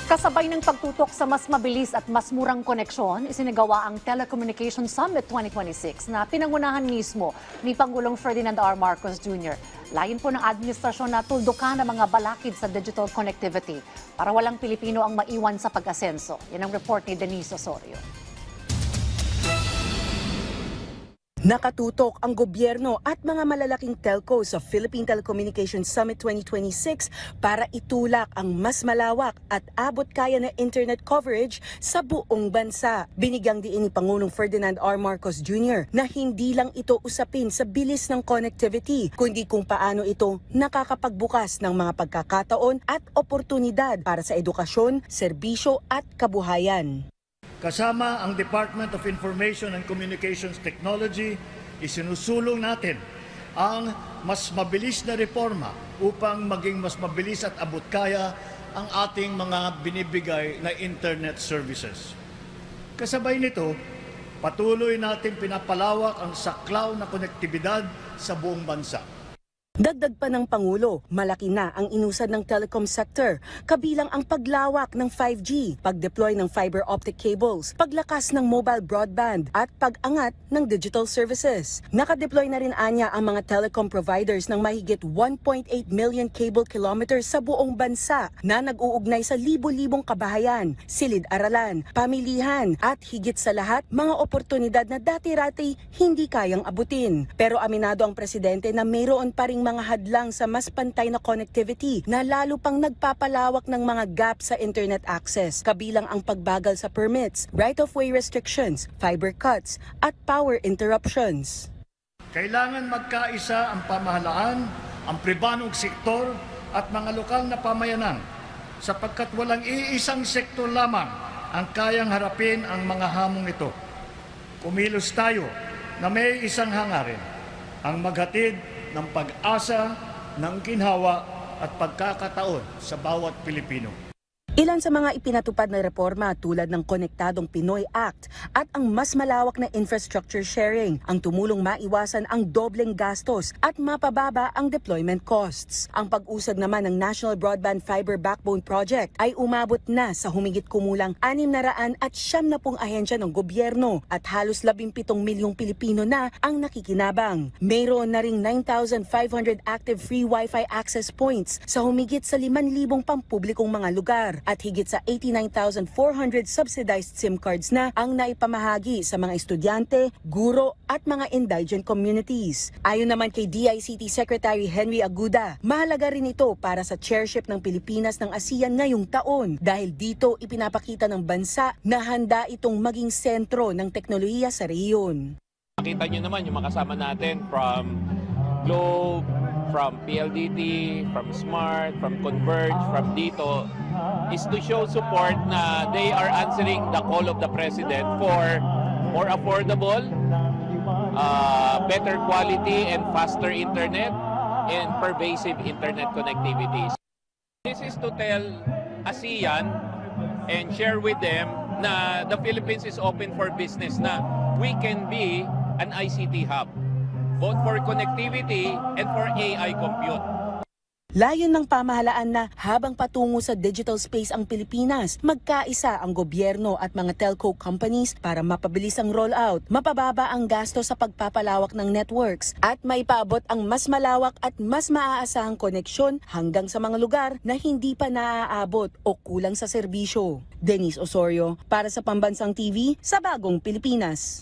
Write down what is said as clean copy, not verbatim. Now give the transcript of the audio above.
Kasabay ng pagtutok sa mas mabilis at mas murang koneksyon, isinagawa ang Telecommunication Summit 2026 na pinangunahan mismo ni Pangulong Ferdinand R. Marcos Jr. Layon po ng administrasyon na tuldukan ang mga balakid sa digital connectivity para walang Pilipino ang maiwan sa pag-asenso. Yan ang report ni Denise Osorio. Nakatutok ang gobyerno at mga malalaking telco sa Philippine Telecommunication Summit 2026 para itulak ang mas malawak at abot kaya na internet coverage sa buong bansa. Binigyang diin ni Pangulong Ferdinand R. Marcos Jr. na hindi lang ito usapin sa bilis ng connectivity, kundi kung paano ito nakakapagbukas ng mga pagkakataon at oportunidad para sa edukasyon, serbisyo at kabuhayan. Kasama ang Department of Information and Communications Technology, isinusulong natin ang mas mabilis na reforma upang maging mas mabilis at abot kaya ang ating mga binibigay na internet services. Kasabay nito, patuloy natin pinapalawak ang saklaw na konektibidad sa buong bansa. Dagdag pa ng Pangulo, malaki na ang inusad ng telecom sector, kabilang ang paglawak ng 5G, pag-deploy ng fiber optic cables, paglakas ng mobile broadband at pag-angat ng digital services. Nakadeploy na rin anya ang mga telecom providers ng mahigit 1.8 million cable kilometers sa buong bansa na nag-uugnay sa libo-libong kabahayan, silid-aralan, pamilihan at higit sa lahat mga oportunidad na dati-rati hindi kayang abutin. Pero aminado ang presidente na mayroon pa ring mga hadlang sa mas pantay na connectivity na lalo pang nagpapalawak ng mga gap sa internet access, kabilang ang pagbagal sa permits, right-of-way restrictions, fiber cuts, at power interruptions. Kailangan magkaisa ang pamahalaan, ang pribadong sektor at mga lokal na pamayanan sapagkat walang iisang sektor lamang ang kayang harapin ang mga hamong ito. Kumilos tayo na may isang hangarin, ang maghatid ng pag-asa, ng ginhawa at pagkakataon sa bawat Pilipino. Ilan sa mga ipinatupad na reforma tulad ng Konektadong Pinoy Act at ang mas malawak na infrastructure sharing ang tumulong maiwasan ang dobleng gastos at mapababa ang deployment costs. Ang pag-usad naman ng National Broadband Fiber Backbone Project ay umabot na sa humigit kumulang 670 ahensya ng gobyerno at halos 17 milyong Pilipino na ang nakikinabang. Mayroon na ring 9,500 active free Wi-Fi access points sa humigit sa 5,000 pampublikong mga lugar at higit sa 89,400 subsidized SIM cards na ang naipamahagi sa mga estudyante, guro at mga indigent communities. Ayon naman kay DICT Secretary Henry Aguda, mahalaga rin ito para sa chairship ng Pilipinas ng ASEAN ngayong taon dahil dito ipinapakita ng bansa na handa itong maging sentro ng teknolohiya sa rehiyon. Makita nyo naman yung makasama natin from Globe, from PLDT, from Smart, from Converge, from Dito, is to show support na they are answering the call of the President for more affordable, better quality and faster internet and pervasive internet connectivity. This is to tell ASEAN and share with them na the Philippines is open for business, na we can be an ICT hub, both for connectivity and for AI compute. Layon ng pamahalaan na habang patungo sa digital space ang Pilipinas, magkaisa ang gobyerno at mga telco companies para mapabilis ang rollout, mapababa ang gasto sa pagpapalawak ng networks at maipaabot ang mas malawak at mas maaasahang koneksyon hanggang sa mga lugar na hindi pa naaabot o kulang sa serbisyo. Denise Osorio para sa Pambansang TV sa Bagong Pilipinas.